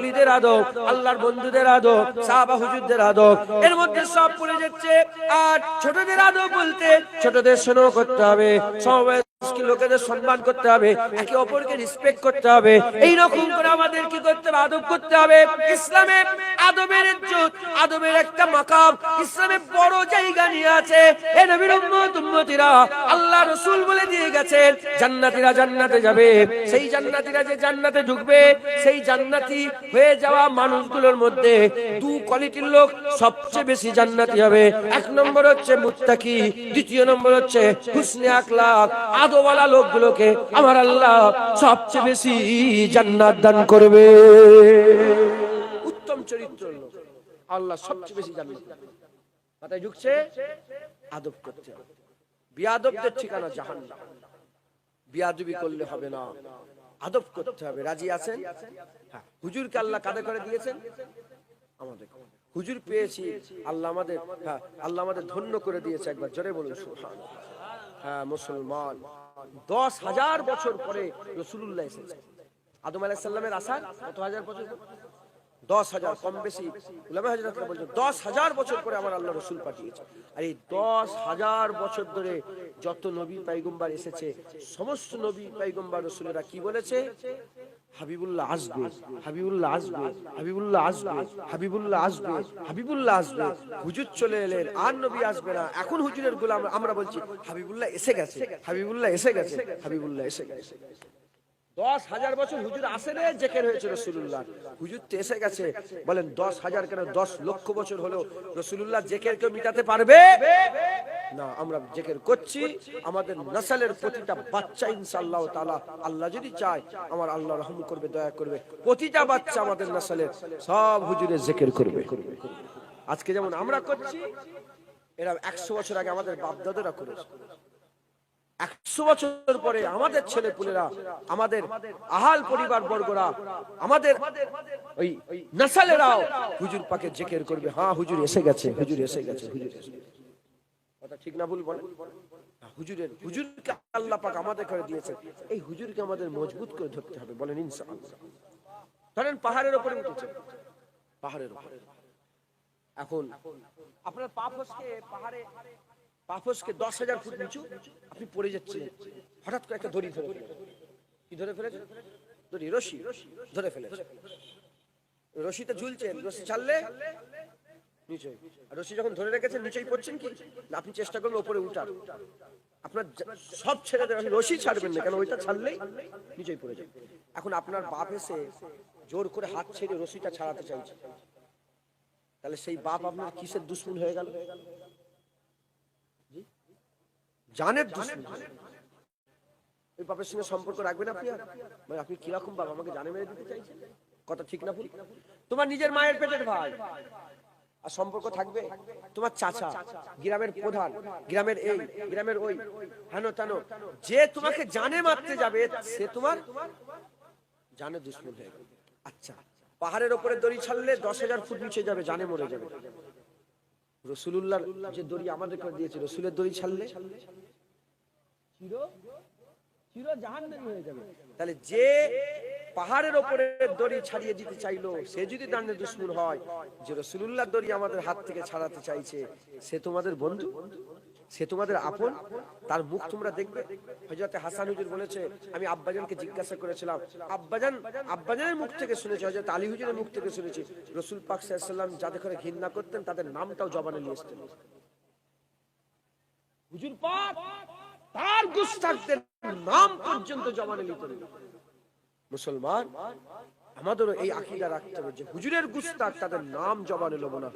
ওলিদের আদব, আল্লাহর বন্ধুদের আদব, সাহাবা হুজুরদের আদব, এর মধ্যে সব পড়ে যাচ্ছে। আর ছোটদের আদব বলতে ছোটদের স্নেহ করতে হবে, সমবয়স্ক লোকেদের সম্মান করতে হবে, একে অপরকে রেসপেক্ট করতে হবে। এই রকম করে আমাদের কি করতে হবে? আদব করতে হবে। ইসলামে আদবের ইজ্জত, আদবের একটা মাকাম ইসলামে বড় জায়গা নিয়ে আছে। হে নবীর উম্মত উম্মতিরা, আল্লাহ রাসূল বলে দিয়ে গেছেন জান্নাতীরা জান্নাতে যাবে। সেই জান্নাতীরা যে জান্নাতে ঢুকবে, সেই জান্নাতি হয়ে যাওয়া মানুষগুলোর মধ্যে দু কোয়ালিটির লোক সবচেয়ে বেশি জান্নাতি হবে। এক নম্বর হচ্ছে মুত্তাকি, দ্বিতীয় নম্বর হচ্ছে হুসনে আখলাক। আদবওয়ালা লোকগুলোকে আমার আল্লাহ সবচেয়ে বেশি জান্নাত দান করবে। উত্তম চরিত্রের লোক আল্লাহ সবচেয়ে বেশি জান্নাত দান করবে। মাথায় ঢুকছে? আদব করতে হবে। বিয়াদবদের ঠিকানা জাহান্নাম। বিয়াদবি করলে হবে না, আদব করতে হবে। রাজি আছেন? হ্যাঁ। হুজুরকে আল্লাহ কাঁধে করে দিয়েছেন আমাদের। হুজুর পেয়েছি আল্লাহ আমাদের, হ্যাঁ আল্লাহ আমাদের ধন্য করে দিয়েছে। একবার জোরে বলুন সুবহানাল্লাহ। হ্যাঁ, মুসলমান 10,000 বছর পরে রাসূলুল্লাহ এসেছেন। আদম আলাইহিস সালামের আসার কত হাজার বছর? 10,000, কম বেশি উলামা হযরতরা বলেন 10,000 বছর পরে আমার আল্লাহ রাসূল পাঠিয়েছে। আর এই 10,000 বছর ধরে যত নবী পয়গম্বর এসেছে, সমস্ত নবী পয়গম্বর রাসূলেরা কি বলেছে? হাবিবুল্লাহ আসবে, হাবিবুল্লাহ আসবে, হাবিবুল্লাহ আসবে, হাবিবুল্লাহ আসবে, হাবিবুল্লাহ আসবে। হুজুর চলে এলেন, আর নবী আসবে না। এখন হুজুরের গোলাম আমরা বলছি হাবিবুল্লাহ এসে গেছে, হাবিবুল্লাহ এসে গেছে, হাবিবুল্লাহ এসে গেছে। 10,000 বছর হুজুর আসেনে জিকির হয়েছে রাসূলুল্লাহ। হুজুর তো এসে গেছে। বলেন 10,000 কেন 10 লক্ষ বছর হলো রাসূলুল্লাহ জিকির কেউ মিটাতে পারবে না। আমরা জিকির করছি, আমাদের নসলের প্রতিটা বাচ্চা ইনশাআল্লাহ তাআলা আল্লাহ যদি চায় আমার আল্লাহ রহম করবে, দয়া করবে, প্রতিটা বাচ্চা আমাদের নসলের সব হুজুরের জিকির করবে। আজকে যেমন আমরা করছি, এরা 100 বছর আগে আমাদের বাপ দাদারা করেছে। 100 বছর পরে আমাদের ছেলে পুলেরা, আমাদের আহাল পরিবার বর্গরা, আমাদের ওই নসলেরাও হুজুর পাকে জিকির করবে। হ্যাঁ হুজুর এসে গেছে, হুজুর এসে গেছে, হুজুর এসে গেছে। কথা ঠিক না ভুল বলেন? হুজুরকে আল্লাহ পাক আমাদের করে দিয়েছে। এই হুজুরকে আমাদের মজবুত করে ধরতে হবে। বলেন ইনশাআল্লাহ। ধরেন পাহাড়ের উপরে উঠেছে, পাহাড়ের উপরে এখন আপনার পা ফসকে পাহাড়ে, পা ফসকে 10,000 ফুট নিচু আপনি পড়ে যাচ্ছেন। হঠাৎ করে একটা দড়ি ধরে ফেলেছে। কি ধরে ফেলেছে? দড়ি, রশি ধরে ফেলেছে। রশিতে ঝুলছেন, রশি ছাড়লে নিচে, আর রশি যখন ধরে রেখেছেন নিচেই পড়ছেন কি না, আপনি চেষ্টা করবেন উপরে উঠার। আপনার সব ছেড়ে দেবেন, রশি ছাড়বেন না, কেন ওইটা ছাড়লেই নিচেই পড়ে যাবে। এখন আপনার বাপ এসে জোর করে হাত ছেড়ে রশিটা ছাড়াতে চাইছে, তাহলে সেই বাপ আপনার কিসের দুশমন হয়ে গেল? জানের দুশমন। ওই বাপের সঙ্গে সম্পর্ক রাখবেন আপনি? আর মানে আপনি কিরকম বাপ, আমাকে জানে মেরে দিতে চাইছেন? কথা ঠিক না ভুল? তোমার নিজের মায়ের পেটের ভাই, আর সম্পর্ক থাকবে? তোমার চাচা, গ্রামের প্রধান, গ্রামের এই, গ্রামের ওই, হেন তেন, যে তোমাকে জানে মারতে যাবে সে তোমার জানে দুশমন হয়ে গেল। আচ্ছা, পাহাড়ের উপরে দড়ি ছাড়লে 10,000 ফুট নিচে যাবে, জানে মরে যাবে। রাসূলুল্লাহর যে দড়ি আমাদের করে দিয়েছে, রাসূলের দড়ি ছাড়লে চির জাহান্নামী হয়ে যাবে। তাহলে যে পাহাড়ের উপরে দড়ি ছাড়িয়ে দিতে চাইলো, সে যদি জানে দুশমন হয়, যে রাসূলুল্লাহর দড়ি আমাদের হাত থেকে ছাড়াতে চাইছে, সে তোমাদের বন্ধু, সে তোমাদের আপন, তার মুখ তোমরা দেখবে। হযরত হাসান হুজুর বলেছে, আমি আব্বাজানকে জিজ্ঞাসা করেছিলাম, আব্বাজানের মুখ থেকে শুনেছি, হযরত আলী হুজুরের মুখ থেকে শুনেছি, রাসূল পাক সাল্লাল্লাহু আলাইহি ওয়াসাল্লাম যাদের করে ঘৃণা করতেন তাদের নামটাও জবানে নিয়ে আসতেন। হুজুর পাক তার গুস্তাখদের নাম পর্যন্ত জবানে নিতেন। মুসলমান আমাদেরও এই আকীদা রাখতে হবে যে হুজুরের গুস্তাখ, তাদের নাম জবানে নেব না।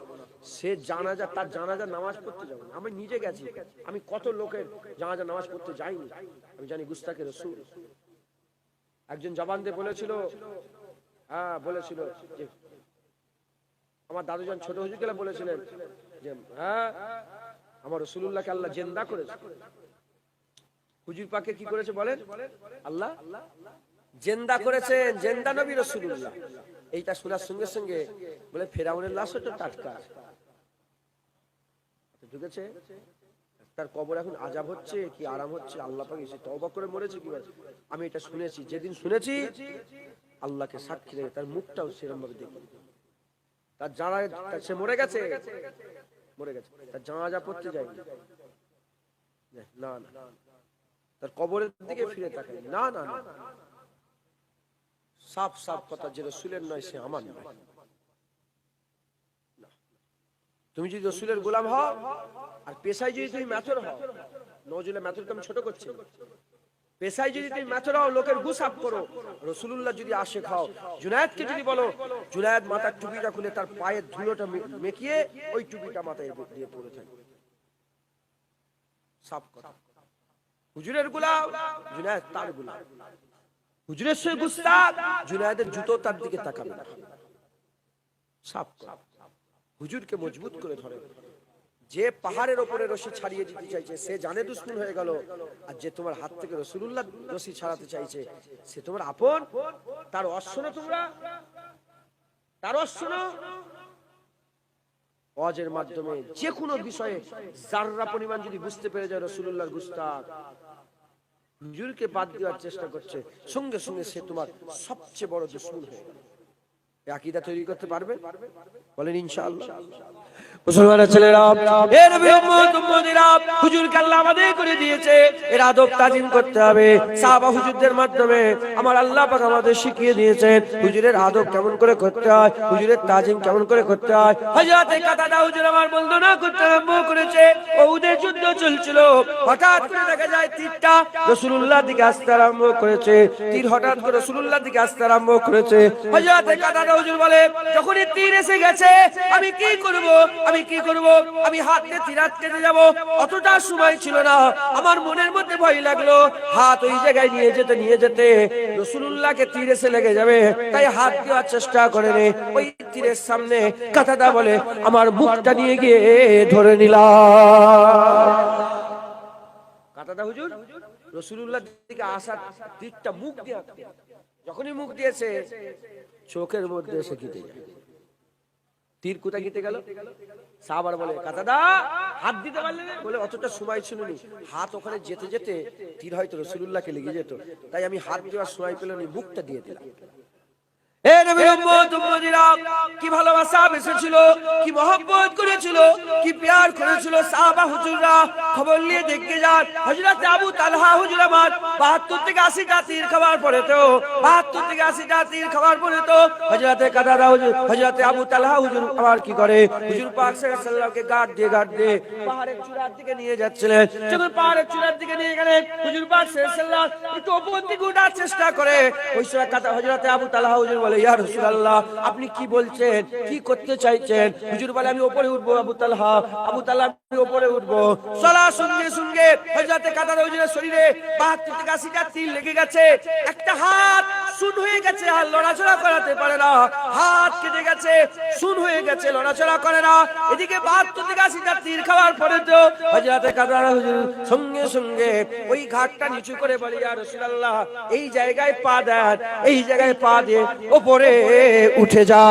সে জানাজা, তার জানাজা নামাজ পড়তে যাব না। আমি নিজে গেছি, আমি কত লোকের জানাজা নামাজ পড়তে যাইনি, আমি জানি গুস্তাখের রাসূল। একজন জবান দিয়ে বলেছিল, হ্যাঁ বলেছিল যে আমার দাদুজান ছোট হুজুর গেলে বলেছিলেন যে হ্যাঁ আমার রাসূলুল্লাহকে আল্লাহ জিন্দা করেছে। হুজুর পাকে কি করেছে বলেন? আল্লাহ জিন্দা করেছেন, জিন্দা নবী রাসূলুল্লাহ। এইটা শোনার সঙ্গে সঙ্গে বলে ফেরাউনের লাশও তো টাটকা ঢুকেছে, তার কবর এখন আযাব হচ্ছে কি আরাম হচ্ছে, আল্লাহ পাক এসে তওবা করে মরেছে কি? আমি এটা শুনেছি, যেদিন শুনেছি আল্লাহকে সাক্ষী রেখে তার মুখটাও সেরকম ভাবে দেখি। তার জানা সে মরে গেছে, তার জানাজা পড়তে যায়নি, না না, তার কবরের দিকে ফিরে তাকাই, না না না, সাফ সাফ কথা, যে রসুলের নয় সে আমার নয়। তুমি যদি রসুলের গোলাম হও আর পেশায় যদি তুমি ম্যাথর হও, নজরুলে ম্যাথরকে আমি ছোট করছি, পেশায় যদি তুমি ম্যাথর হও, লোকের গুসাপ করো, রসুলুল্লাহ যদি আসে খাও, জুনায়েদকে যদি বলো, জুনায়েদ মাথার টুপিটা খুলে তার পায়ের ধুলোটা মেকিয়ে ওই টুপিটা মাথায় দিয়ে পড়ে থাকে, সাফ কথা। হুজুরের গোলাম, জুনায়েদ তার গোলাম। হুজুরের সঙ্গে গুস্তাখ, জুনায়েদের জুতো তার দিকে তাকাবে না, সাফ কথা। হুজুরকে মজবুত করে ধরে। যে পাহাড়ের উপরে রশি ছাড়িয়ে দিতে চাইছে সে জানে দুশমন হয়ে গেল, আর যে তোমার হাত থেকে রাসূলুল্লাহ রশি ছাড়াতে চাইছে সে তোমার আপন। তার অশ্বনো তোমরা, তার অশ্বনো। ওয়াজের মাধ্যমে যে কোনো বিষয়ে যাররা পরিমাণ যদি বুঝতে পেরে যায় রাসূলুল্লাহর গুস্তাখ, হুজুরকে বাদ দেওয়ার চেষ্টা করছে, সঙ্গে সঙ্গে সে তোমার সবচেয়ে বড় দুশমন হয়ে গেল। আকীদা তৈরি করতে পারবে? বলেন ইনশাআল্লাহ। মুসলমানের ছেলেরা, এ নবীর উম্মত উম্মতিরা, হুজুরকে আল্লাহ আমাদের করে দিয়েছে, এর আদব তাজিম করতে হবে। সাহাবা হুজুরদের মাধ্যমে আমার আল্লাহ পাক আমাদের শিখিয়ে দিয়েছেন হুজুরের আদব কেমন করে করতে হয়, হুজুরের তাজিম কেমন করে করতে হয়। হযরতে কাতাদা হুজুর আমার বন্দনা করতে আরম্ভ করেছে, উহুদের যুদ্ধ চলছিল, হঠাৎ করে দেখা যায় তীরটা রাসূলুল্লাহর দিকে আসতে আরম্ভ করেছে, তীর হঠাৎ করে রাসূলুল্লাহর দিকে আসতে আরম্ভ করেছে। হযরতে কাতাদা হুজুর বলে, যখনই তীর এসে গেছে আমি কি করব, আমি হাত দিয়ে তীর আটকে যাব, অতটা সময় ছিল না। আমার মনের মধ্যে ভয় লাগলো, হাত ওই জায়গায় নিয়ে যেতে রাসূলুল্লাহকে তীর এসে লেগে যাবে, তাই হাত দেওয়ার চেষ্টা করে রে। ওই তীরের সামনে কাতাদা বলে, আমার মুখটা নিয়ে গিয়ে ধরে নিলাম। কাতাদা হুজুর রাসূলুল্লাহর দিকে আসার তীরটা মুখ দিয়ে, যখনই মুখ দিয়েছে চোখের মধ্যে এসে কেটে যায়। তীর কোথায় কেটে গেল? সাহাবারা বলে, কাতাদা হাত দিতে পারলে না? বলে, অতটা সময় ছিল না, হাত ওখানে যেতে যেতে তীর হয়তো রাসূলুল্লাহকে লেগে যেত, তাই আমি হাত দেওয়ার সময় পেল না, মুখটা দিয়ে দিলাম। এ নবীর উম্মত উম্মতিরা, কি ভালোবাসা বেসেছিল, কি মহব্বত করেছিল, কি প্যার করেছিল সাহাবা হুজুররা। খবর নিয়ে দেখতে যান, হযরত আবু তালহা হুজুর আমার ৭২ থেকে ৮০টা তীর খাওয়ার পরে তো, ৭২ থেকে ৮০টা তীর খাওয়ার পরে তো হযরত কাতাদা হুজুর, হযরত আবু তালহা হুজুর আমার কি করে, হুজুর পাক সাল্লাল্লাহু আলাইহি ওয়াসাল্লামকে গার্ড দিয়ে পাহাড়ের চূড়ার দিকে নিয়ে যাচ্ছিলেন। যখন পাহাড়ের চূড়ার দিকে নিয়ে গেলেন, হুজুর পাক সাল্লাল্লাহু আলাইহি ওয়াসাল্লাম একটু উপর দিকে ওঠার চেষ্টা করে। ওই সময় হযরত আবু তালহা হুজুর বলে, ইয়া রাসূলুল্লাহ, আপনি কি বলছেন, কি করতে চাইছেন? হুজুর বলে, আমি উপরে উঠবো আবু তালহা, আমি উপরে উঠবো। চলার সঙ্গে সঙ্গে হযরত কাতাদা হুজুরের শরীরে ৭২ থেকে ৮০টা তীর লেগে গেছে। একটা হাত শূন্য হয়ে গেছে, আর লড়াচড়া করাতে পারে না, হাত কেটে গেছে, শূন্য হয়ে গেছে, লড়াচড়া করে না। এদিকে ৭২ থেকে ৮০টা তীর খাওয়ার পরে তো হযরত কাতাদা হুজুর সঙ্গে সঙ্গে ওই ঘাটটা নিচু করে বলে, ইয়া রাসূলুল্লাহ, এই জায়গায় পা দেন, এই জায়গায় পা দিয়ে উপরে উঠে যা।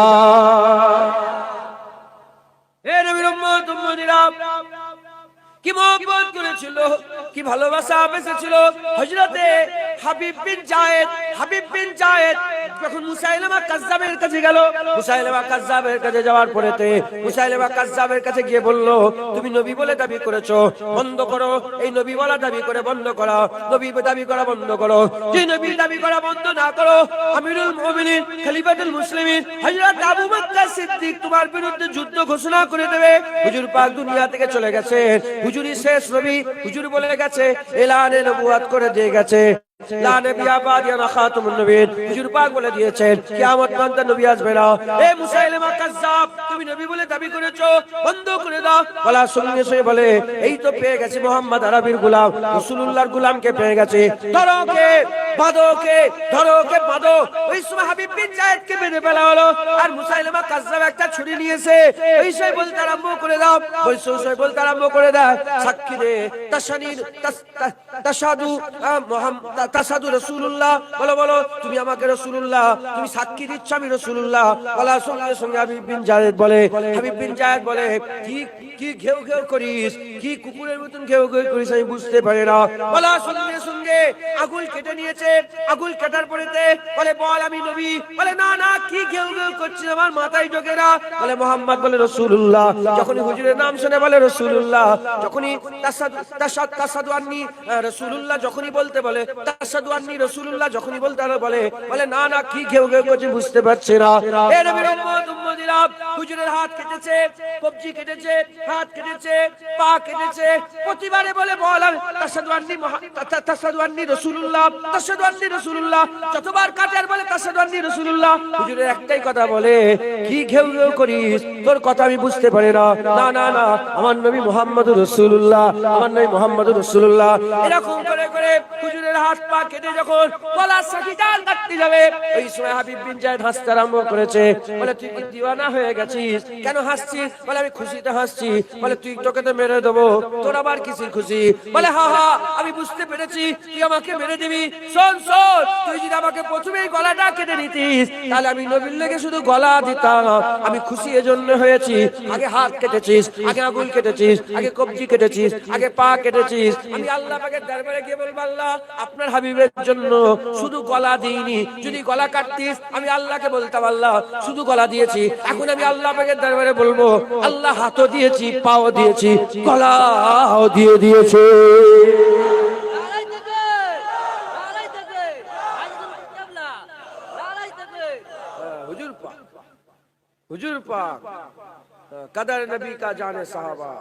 এ নবীর উম্মত উম্মতিরা, কি মহব্বত করেছিল, কি ভালোবাসা বেসেছিল। হযরতে হাবিব বিন জায়েদ যখন মুসাইলামা কাজ্জাবের কাছে গেল, মুসাইলামা কাজ্জাবের কাছে যাওয়ার পরেতে মুসাইলামা কাজ্জাবের কাছে গিয়ে বলল, তুমি নবী বলে দাবি করেছো, বন্ধ করো এই নবী বলা দাবি করে বন্ধ করো, নবী দাবি করা বন্ধ করো। যে নবী দাবি করা বন্ধ না করো, আমিরুল মুমিনিন খলিফাতুল মুসলিমিন হযরত আবু বকর সিদ্দিক তোমার বিরুদ্ধে যুদ্ধ ঘোষণা করে দেবে। হুজুর পাক দুনিয়া থেকে চলে গেছেন, হুজুরই শেষ নবী, হুজুর বলে গেছে, এলানে নবুয়ত করে দিয়ে গেছে, লা নবিয়্যা বাদি আনা খাতামুন নবিয়্যিন। হুজুর পাক বলে দিয়েছেন, কিয়ামত পর্যন্ত নবী আসবে না। এ মুসাইলামা কাজ্জাব, তুমি নবী বলে দাবি করেছো, বন্ধ করে দাও। বলার সঙ্গে সঙ্গে বলে, এই তো পেয়ে গেছি মুহাম্মদ আরবির গোলাম, রাসূলুল্লাহর গোলামকে পেয়ে গেছি, ধরো কে বাঁধো। ওই সময় হাবিব বিন জায়েদকে বেঁধে ফেলা হলো, আর মুসাইলামা কাজ্জাব একটা ছুরি নিয়েছে, ওই সময় বলতে আরম্ভ করে দাও, বলতে আরম্ভ করে দেয়, সাক্ষী দে তাশাদু মুহাম্মদ তাসাদু রাসূলুল্লাহ, বলো বলো তুমি আমাকে রাসূলুল্লাহ, তুমি সাক্ষী দিচ্ছ আমি রাসূলুল্লাহ। বলার সঙ্গে সঙ্গে হাবিব বিন জায়েদ বলে, হাবিব বিন জায়েদ বলে, কি কি ঘেউ ঘেউ করিস, কি কুকুরের মতন ঘেউ ঘেউ করিস, আমি বুঝতে পারি না। বলার সঙ্গে সঙ্গে আগুল কেটে নিয়েছে, আগুল কাটার পরেতে বলে, বল আমি নবী। বলে, না না, কি ঘেউ ঘেউ করছিস, আমার মাথায় ঢোকে না। বলে, মুহাম্মদ। বলে, রাসূলুল্লাহ। যখনই হুজুরের নাম শুনে বলে রাসূলুল্লাহ, যখনই তাসাদু আন্নি রাসূলুল্লাহ যখনই বলতে বলে, তাসাদু আন্নি রাসূলুল্লাহ যখনই বলতে বলে, বলে না না, কি ঘেউ ঘেউ করছিস বুঝতে পারছি না। এ নবীর উম্মত উম্মতিরা, হুজুরের হাত কেটেছে, কবজি কেটেছে, হাত কেটেছে, পা কেটেছে, প্রতিবারে বলে, বল তাসাদু আন্নি রাসূলুল্লাহ, তাসাদু আন্নি রাসূলুল্লাহ। যতবার কাটে আর বলে তাসাদু আন্নি রাসূলুল্লাহ। হুজুরের একটাই কথা বলে, কি ঘেউ ঘেউ করিস, তোর কথা আমি বুঝতে পারি না। না না না, আমার নবী মুহাম্মদুর রাসূলুল্লাহ, আমার নবী মুহাম্মদুর রাসূলুল্লাহ। এরকম করে করে হুজুরের হাত পা কেটে যখন গলার সাথে জাল কাটতে যাবে, ওই সময় হাবিব বিন জায়েদ হাসতে আরম্ভ করেছে। বলে, তুই কি দিওয়ানা হয়ে গেছিস? কেন হাসছিস? বলে, আমি খুশিতে হাসছি। বলে, তুই তোকে তো মেরে দেবো, তোর আবার কিসের খুশি? বলে, হা হা, আমি বুঝতে পেরেছি তুই আমাকে মেরে দিবি। শোন শোন, তুই যদি আমাকে প্রথমেই গলাটা কেটে নিতিস, তাহলে আমি নবীর লেগে শুধু গলা দিতাম। আমি খুশি এজন্য হয়েছি, আগে হাত কেটেছিস, আগে আঙুল কেটেছিস, আগে কবজি কেটেছিস, আগে পা কেটেছিস। আমি আল্লাহ পাকের দরবারে গিয়ে বলবো, আল্লাহ আপনার হাবিবের জন্য শুধু গলা দিইনি, যদি গলা কাটতিস আমি আল্লাহকে বলতাম, আল্লাহ শুধু গলা দিয়েছি। এখন আমি আল্লাহ পাকের দরবারে বলবো, আল্লাহ হাতও দিয়েছি, পাও দিয়েছি, গলাও দিয়ে দিয়েছে। হুজুর পাক কদর নবী কা জানে সাহাবা।